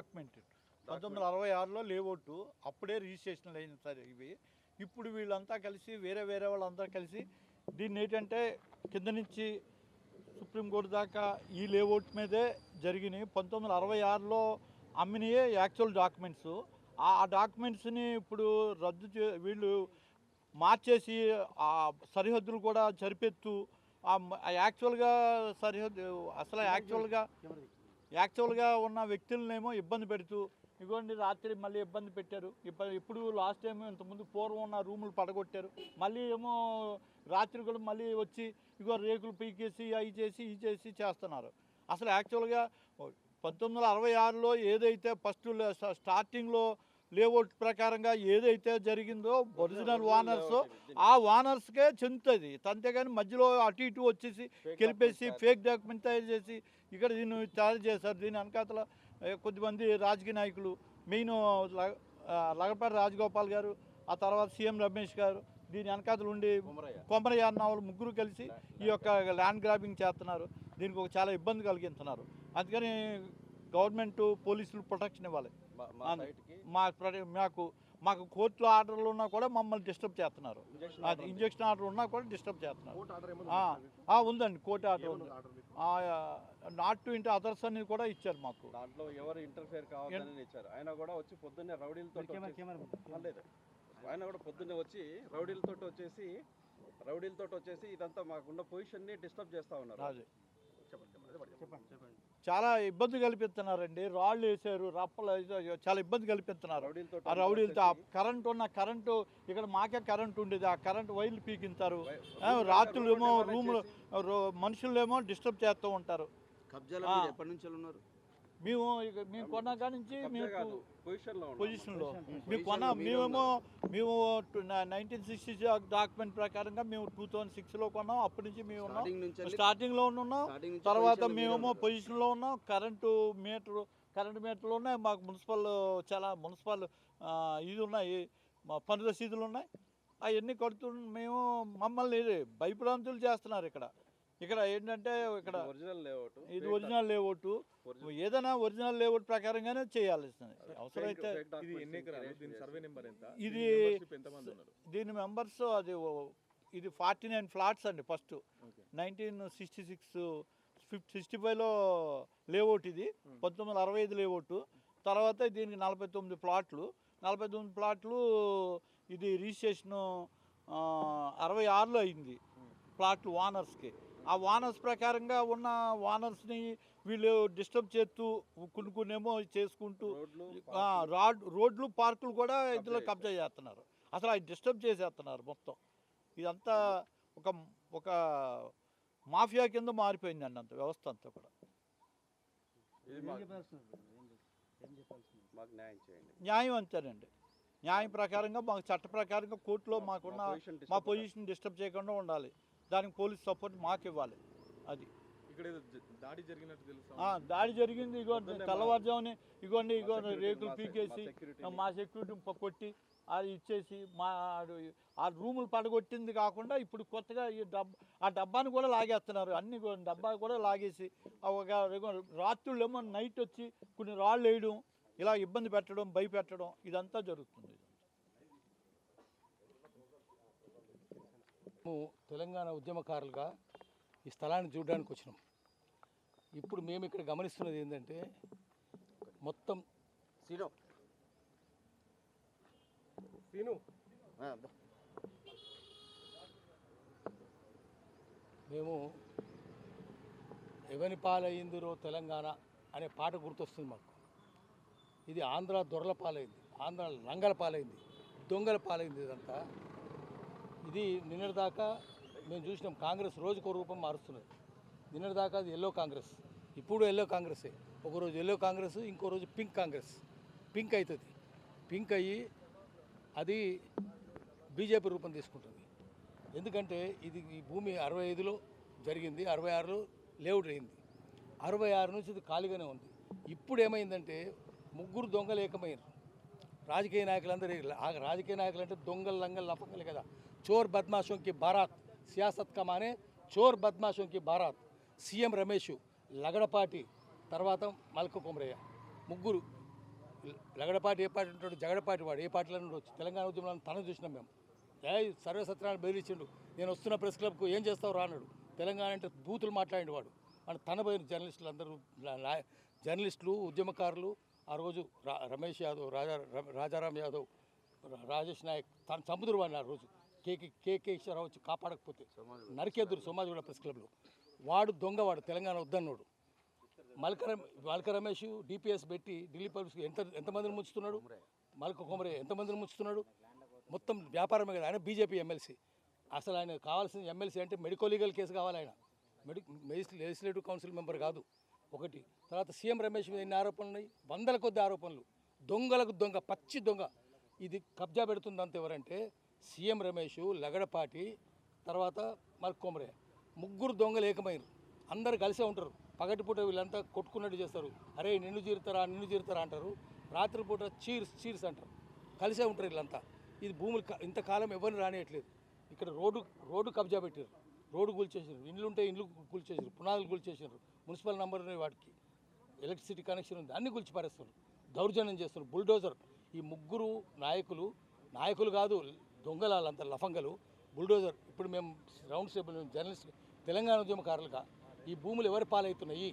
Document 1966లో layout అప్పుడే registration అయిన సరే ఇవి. ఇప్పుడు వీళ్ళంతా కలిసి వేరే వాళ్ళంతా కలిసి దీన్ని ఏంటంటే కింద నుంచి సుప్రీంకోర్టు దాకా ఈ లేఅవుట్ మీదే జరిగినాయి. 1966లో అమ్మినయే యాక్చువల్ డాక్యుమెంట్స్. ఆ డాక్యుమెంట్స్ని ఇప్పుడు వీళ్ళు మార్చేసి ఆ సరిహద్దులు కూడా సరిపెత్తు యాక్చువల్గా సరిహద్దు అసలు యాక్చువల్గా ఉన్న వ్యక్తులనేమో ఇబ్బంది పెడుతూ ఇగోండి రాత్రి మళ్ళీ ఇబ్బంది పెట్టారు. ఇప్పుడు లాస్ట్ టైం ఇంతకుముందు పూర్వం ఉన్న రూములు పడగొట్టారు. మళ్ళీ ఏమో రాత్రి కూడా మళ్ళీ వచ్చి ఇగో రేకులు పీకేసి అవి చేసి ఇవి చేసి చేస్తున్నారు. అసలు యాక్చువల్గా 1966లో ఏదైతే ఫస్ట్ స్టార్టింగ్లో లేఅవుట్ ప్రకారంగా ఏదైతే జరిగిందో ఒరిజినల్ ఓనర్స్ ఆ ఓనర్స్కే చెందుతుంది. అంతేగాని మధ్యలో అటు ఇటు వచ్చేసి గెలిపేసి ఫేక్ డాక్యుమెంట్ తయారు చేసి ఇక్కడ దీన్ని తయారు చేశారు. దీని వెనకాతల కొద్దిమంది రాజకీయ నాయకులు మెయిన్ లగడపాటి రాజగోపాల్ గారు, ఆ తర్వాత సీఎం రమేష్ గారు, దీని వెనకాతలు ఉండి కొమరయ్య అన్న వాళ్ళు ముగ్గురు కలిసి ఈ యొక్క ల్యాండ్ గ్రాబింగ్ చేస్తున్నారు. దీనికి ఒక చాలా ఇబ్బంది కలిగిస్తున్నారు. అందుకని గవర్నమెంట్ పోలీసులు ప్రొటెక్షన్ ఇవ్వాలి. మాకు కోర్టులో ఆర్డర్లు ఉన్నా కూడా మమ్మల్ని డిస్టర్బ్ చేస్తున్నారు. అది ఇంజక్షన్ ఆర్డర్ ఉన్నా కూడా డిస్టర్బ్ చేస్తున్నారు. ఉందండి, కోర్టు ఆర్డర్ ఉంది. నాట్ టు ఇంటర్ అదర్స్ అని కూడా ఇచ్చారు మాకు. దాంట్లో ఎవరు ఇంటర్ఫేర్ కావాలని ఇచ్చారు. ఆయన కూడా వచ్చి పొద్దున్నే రౌడీలతో వచ్చేసి ఇదంతా మాకున్న పొజిషన్ని డిస్టర్బ్ చేస్తూ ఉన్నారు. చాలా ఇబ్బంది కల్పిస్తున్నారండి. రాళ్ళు వేసారు, రప్పలు చాలా ఇబ్బంది కల్పిస్తున్నారు. ఆ రౌడీలతో కరెంటు ఇక్కడ మాకే కరెంటు ఉండేది. ఆ కరెంటు వైర్లు పీకింటారు. రాత్రులు ఏమో రూములు మనుషులేమో డిస్టర్బ్ చేస్తూ ఉంటారు. మేము కొన్న కాడి నుంచి పొజిషన్లో మేము 1960 డాక్యుమెంట్ ప్రకారంగా మేము 2006లో కొన్నాం. అప్పటి నుంచి మేము ఉన్నాం, స్టార్టింగ్లో ఉన్నాం. తర్వాత మేమేమో పొజిషన్లో ఉన్నాం. కరెంటు మీటర్లు ఉన్నాయి మాకు. చాలా మున్సిపల్ ఇది ఉన్నాయి, పన్ను రసీదులు ఉన్నాయి. అవన్నీ మేము మమ్మల్ని భయభ్రాంతులు చేస్తున్నారు. ఇక్కడ ఏంటంటే ఇది ఒరిజినల్ లేఅవుట్. ఏదైనా ఒరిజినల్ లేఅవుట్ ప్రకారంగానే చేయాలి. అవసరమైతే ఇది దీని మెంబర్స్ ఇది 49 ఫ్లాట్స్ అండి. ఫస్ట్ 1965లో లేఅవుట్. ఇది 1965 లేఅవుట్. తర్వాత దీనికి 49 ప్లాట్లు. ఇది రిజిస్ట్రేషన్ 66లో అయింది ప్లాట్లు ఓనర్స్కి. ఆ ఓనర్స్ ప్రకారంగా ఉన్న ఓనర్స్ని వీళ్ళు డిస్టర్బ్ చేస్తూ కొన్నేమో చేసుకుంటూ రోడ్లు పార్కులు కూడా ఇందులో కబ్జా చేస్తున్నారు. అసలు అవి డిస్టర్బ్ చేసేస్తున్నారు మొత్తం. ఇదంతా ఒక మాఫియా కింద మారిపోయిందండి అంత వ్యవస్థ అంతా కూడా. న్యాయం అంతేనండి. న్యాయం ప్రకారంగా మాకు చట్ట ప్రకారంగా కోర్టులో మా పొజిషన్ డిస్టర్బ్ చేయకుండా ఉండాలి. దానికి పోలీస్ సపోర్ట్ మాకు ఇవ్వాలి. అది దాడి జరిగింది. తెల్లవారుజామునే ఇగోండి రేకులు పీకేసి మా సెక్యూరిటీ కొట్టి అది ఇచ్చేసి ఆ రూములు పడగొట్టింది కాకుండా ఇప్పుడు కొత్తగా ఆ డబ్బాను కూడా లాగేస్తున్నారు. అన్ని డబ్బా కూడా లాగేసి రాత్రులు ఏమో నైట్ వచ్చి కొన్ని రాళ్ళు వేయడం, ఇలా ఇబ్బంది పెట్టడం, భయపెట్టడం ఇదంతా జరుగుతుంది. తెలంగాణ ఉద్యమకారులుగా ఈ స్థలాన్ని చూడడానికి వచ్చినాం. ఇప్పుడు మేము ఇక్కడ గమనిస్తున్నది ఏంటంటే మొత్తం మేము ఎవని పాలయ్యిందిరో తెలంగాణ అనే పాట గుర్తొస్తుంది మాకు. ఇది ఆంధ్ర దొరల పాలైంది, ఆంధ్ర లంగల పాలైంది, దొంగల పాలైంది. ఇదంతా ఇది నిన్నటిదాకా మేము చూసినాం. కాంగ్రెస్ రోజుకో రూపం మారుస్తున్నది. నిన్నటిదాకా అది ఎల్లో కాంగ్రెస్, ఇప్పుడు ఎల్లో కాంగ్రెసే. ఒకరోజు ఎల్లో కాంగ్రెస్, ఇంకో రోజు పింక్ కాంగ్రెస్. పింక్ అవుతుంది. పింక్ అయ్యి అది బీజేపీ రూపం తీసుకుంటుంది. ఎందుకంటే ఇది ఈ భూమి 65లో జరిగింది, 66లో లేఅవుట్ అయింది. 66 నుంచి ఇది ఖాళీగానే ఉంది. ఇప్పుడు ఏమైందంటే ముగ్గురు దొంగలు ఏకమయ్యారు. రాజకీయ నాయకులందరూ రాజకీయ నాయకులు అంటే దొంగలు లంగలు నమ్మకాలే కదా. చోర్ బద్మాషోं की बारात, సియాసత్ का माने చోర్ బద్మాషోं की बारात. సీఎం రమేష్, లగడపాటి, తర్వాత మల్క కొమరయ్య ముగ్గురు లగడపాటి ఏ పార్టీ ఉంటాడు, జగడపాటి వాడు ఏ పార్టీలో ఉండొచ్చు. తెలంగాణ ఉద్యమంలో తనను చూసినాం మేము. సర్వసత్రాన్ని బెదిరించిండు. నేను వస్తున్న ప్రెస్ క్లబ్కు ఏం చేస్తావు రాన్నాడు. తెలంగాణ అంటే బూతులు మాట్లాడిండు వాడు. మన తన పోయిన జర్నలిస్టులు అందరూ జర్నలిస్టులు, ఉద్యమకారులు ఆ రోజు రమేష్ యాదవ్, రాజారాం యాదవ్, రాజేష్ నాయక్ తన చంపుదురు వాడిని ఆ రోజు. కేకేశ్వరరావు వచ్చి కాపాడకపోతే నరికేద్దురు సోమాజిగూడ ప్రెస్ క్లబ్లో. వాడు దొంగవాడు, తెలంగాణ వద్దన్నాడు. మల్క రమేష్ డిపిఎస్ పెట్టి ఢిల్లీ పోలీసుకు ఎంతమందిని ముంచుతున్నాడు. మల్క కొమరే ఎంతమందిని ముంచుతున్నాడు. మొత్తం వ్యాపారమే కదా. ఆయన బీజేపీ ఎమ్మెల్సీ. అసలు ఆయన కావాల్సిన ఎమ్మెల్సీ అంటే మెడికో లీగల్ కేసు కావాలి. ఆయన లెజిస్లేటివ్ కౌన్సిల్ మెంబర్ కాదు. ఒకటి. తర్వాత సీఎం రమేష్ మీద ఎన్ని ఆరోపణలు ఉన్నాయి, వందల కొద్ది ఆరోపణలు. దొంగలకు దొంగ, పచ్చి దొంగ. ఇది కబ్జా పెడుతుందంత ఎవరంటే సీఎం రమేష్, లగడపాటి, తర్వాత మల్క కొమరే. ముగ్గురు దొంగలు ఏకమైనరు. అందరు కలిసే ఉంటారు. పగటిపూట వీళ్ళంతా కొట్టుకున్నట్టు చేస్తారు. అరే నిన్ను జీరుతారా అంటారు. రాత్రిపూట చీర్స్ అంటారు. కలిసే ఉంటారు వీళ్ళంతా. ఇది భూములు ఇంతకాలం ఎవరిని రానియట్లేదు. ఇక్కడ రోడ్డు కబ్జా పెట్టారు. రోడ్డు కూల్చేసారు. ఇండ్లు ఉంటే ఇండ్లు కూల్చేసారు. పునాదులు కూల్చేసారు. మున్సిపల్ నెంబర్ ఉన్నాయి వాటికి. ఎలక్ట్రిసిటీ కనెక్షన్ ఉంది. అన్ని కూల్చిపారేస్తారు. దౌర్జన్యం చేస్తారు. బుల్డోజర్. ఈ ముగ్గురు నాయకులు కాదు, దొంగలు వాళ్ళంతా లఫంగలు. బుల్డోజర్. ఇప్పుడు మేము రౌండ్ టేబుల్ జర్నలిస్ట్ తెలంగాణ ఉద్యమకారులుగా ఈ భూములు ఎవరి పాలవుతున్నాయి,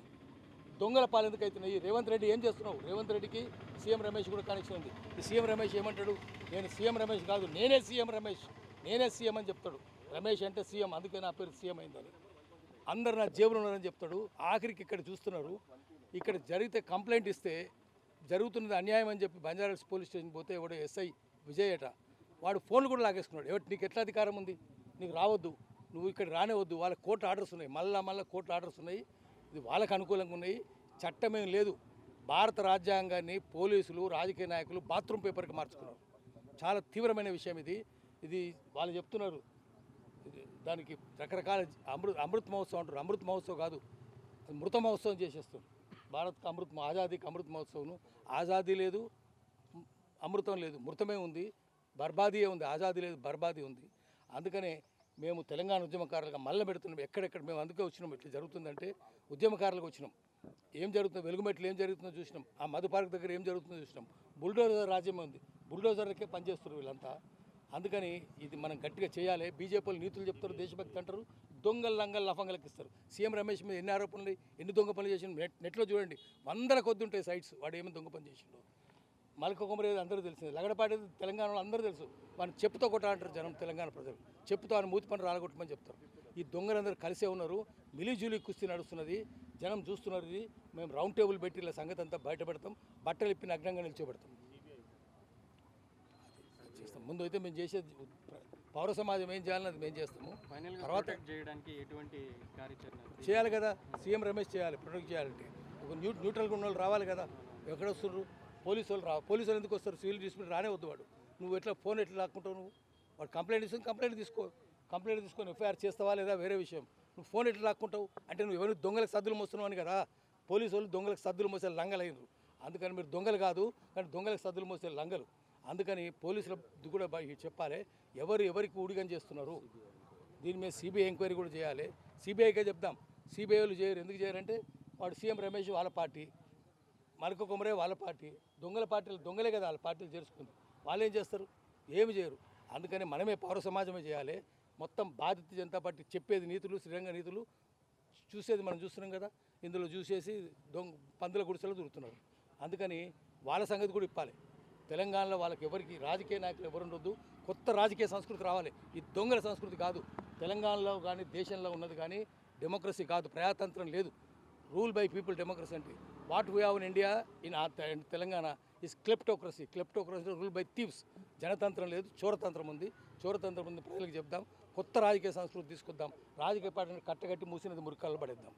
దొంగల పాలు ఎందుకు అవుతున్నాయి? రేవంత్ రెడ్డి ఏం చేస్తున్నావు? రేవంత్ రెడ్డికి సీఎం రమేష్ కూడా కనెక్షన్ ఉంది. ఈ సీఎం రమేష్ ఏమంటాడు? నేను సీఎం రమేష్ కాదు, నేనే సీఎం అని చెప్తాడు. రమేష్ అంటే సీఎం, అందుకే నా పేరు సీఎం అయిందని. అందరు నా జేబులో ఉన్నారని చెప్తాడు. ఆఖరికి ఇక్కడ చూస్తున్నారు. ఇక్కడ జరిగితే కంప్లైంట్ ఇస్తే జరుగుతున్నది అన్యాయం అని చెప్పి బంజారాస్ పోలీస్ స్టేషన్ పోతే ఎవడో ఎస్ఐ విజయ్ అట, వాడు ఫోన్లు కూడా లాగేసుకున్నాడు. నీకు ఎట్లా అధికారం ఉంది? నీకు రావద్దు, నువ్వు ఇక్కడ రానివద్దు. వాళ్ళ కోర్టు ఆర్డర్స్ ఉన్నాయి, మళ్ళా కోర్టు ఆర్డర్స్ ఉన్నాయి. ఇది వాళ్ళకు అనుకూలంగా ఉన్నాయి. చట్టమేం లేదు. భారత రాజ్యాంగాన్ని పోలీసులు, రాజకీయ నాయకులు బాత్రూమ్ పేపర్కి మార్చుకున్నారు. చాలా తీవ్రమైన విషయం ఇది వాళ్ళు చెప్తున్నారు. దానికి రకరకాల అమృత్ మహోత్సవం అంటారు. అమృత్ మహోత్సవం కాదు, మృత మహోత్సవం చేసేస్తారు. భారత్కి ఆజాదీకి అమృత్ మహోత్సవం. ఆజాదీ లేదు, అమృతం లేదు, మృతమే ఉంది, బర్బాదీయే ఉంది. ఆజాదీ లేదు, బర్బాదీ ఉంది. అందుకనే మేము తెలంగాణ ఉద్యమకారులుగా మళ్ళీ పెడుతున్నాం. ఎక్కడెక్కడ మేము అందుకే వచ్చినాం. ఇట్లా జరుగుతుందంటే ఉద్యమకారులకు వచ్చినాం. ఏం జరుగుతుందో వెలుగుమెట్లు ఏం జరుగుతుందో చూసినాం. ఆ మధు పార్క్ దగ్గర ఏం జరుగుతుందో చూసినాం. బుల్డోజర్ రాజ్యమే ఉంది. బుల్డోజర్లకే పనిచేస్తారు వీళ్ళంతా. అందుకని ఇది మనం గట్టిగా చేయాలి. బీజేపీలు నీతులు చెప్తారు, దేశభక్తి అంటారు, దొంగలు లంగలు లఫంగలకు ఇస్తారు. సీఎం రమేష్ మీద ఎన్ని ఆరోపణలు, ఎన్ని దొంగ పనులు చేసిండు నెట్లో చూడండి. వందల కొద్ది ఉంటాయి సైట్స్. వాడు ఏమైనా దొంగ పని చేసిండు. మల్క కొమరే అందరూ తెలిసింది. లగడపాటి తెలంగాణలో అందరూ తెలుసు. వాడిని చెప్పుతో కొట్టాలంటారు జనం. తెలంగాణ ప్రజలు చెప్పుతో ఆయన మూతి పని రాలగొట్టమని చెప్తారు. ఈ దొంగలందరూ కలిసే ఉన్నారు. మిలీజూలీ కుస్తీ నడుస్తున్నది. జనం చూస్తున్నారు. ఇది మేము రౌండ్ టేబుల్ పెట్టి ఇలా సంగతి అంతా బయట పెడతాం. బట్టలు ఇప్పి నగ్నంగా నిల్చోబెడతాం. చేస్తాం. ముందు అయితే మేము చేసేది పౌర సమాజం ఏం చేయాలన్నది మేము చేస్తాము. తర్వాత చేయడానికి ఎటువంటి కార్యాచరణ చేయాలి కదా. సీఎం రమేష్ చేయాలి. ప్రొటెక్ట్ చేయాలంటే ఒక న్యూట్రల్గా ఉన్న వాళ్ళు రావాలి కదా. ఎక్కడ వస్తున్నారు? పోలీసు వాళ్ళు ఎందుకు వస్తారు? సివిల్ డిస్ప్యూట్ రానే వద్దు. వాడు నువ్వు ఎట్లా ఫోన్ ఎట్లా లాక్కుంటావు? నువ్వు వాడు కంప్లైంట్ తీసుకొని కంప్లైంట్ తీసుకొని ఎఫ్ఐఆర్ చేస్తావా లేదా వేరే విషయం. నువ్వు ఫోన్ ఎట్లా లాక్కుంటావు అంటే నువ్వు ఎవరు దొంగలకు సద్దులు మోస్తున్నావు అని కదా. పోలీసు వాళ్ళు దొంగలకు సద్దులు మోసే లంగలైనరు. అందుకని మీరు దొంగలు కాదు, కానీ దొంగలకు సద్దులు మోసే లంగలు. అందుకని పోలీసులకు కూడా చెప్పాలి ఎవరికి ఊడిగని చేస్తున్నారు. దీని మీద సిబిఐ ఎంక్వైరీ కూడా చేయాలి. సిబిఐకే చెప్దాం. సిబిఐ వాళ్ళు చేయరు. ఎందుకు చేయరంటే వాడు సీఎం రమేష్ వాళ్ళ పార్టీ, మల్క కొమరే వాళ్ళ పార్టీ. దొంగల పార్టీలు దొంగలే కదా వాళ్ళ పార్టీలు చేర్చుకుంది. వాళ్ళు ఏం చేస్తారు? ఏమి చేయరు. అందుకని మనమే పౌర సమాజమే చేయాలి. మొత్తం భారతీయ జనతా పార్టీ చెప్పేది నీతులు, శ్రీరంగ నీతులు చూసేది మనం చూస్తున్నాం కదా. ఇందులో చూసేసి పందుల గుడిసెలో దొరుకుతున్నారు. అందుకని వాళ్ళ సంగతి కూడా ఇప్పాలి. తెలంగాణలో వాళ్ళకి ఎవరికి రాజకీయ నాయకులు ఎవరు ఉండొద్దు. కొత్త రాజకీయ సంస్కృతి రావాలి. ఈ దొంగల సంస్కృతి కాదు. తెలంగాణలో కానీ దేశంలో ఉన్నది కానీ డెమోక్రసీ కాదు, ప్రజాతంత్రం లేదు. రూల్ బై పీపుల్ డెమోక్రసీ అంటే what we have in India in Telangana is kleptocracy rule by thieves. జనతంత్రం లేదు, చోరతంత్రం ఉంది. ప్రజలకు చెప్దాం. కొత్త రాజకీయ సంస్కృతి తీసుకొద్దాం. రాజకీయ పార్టీని కట్టగట్టి మూసినది మురికాల్లో పడేద్దాం.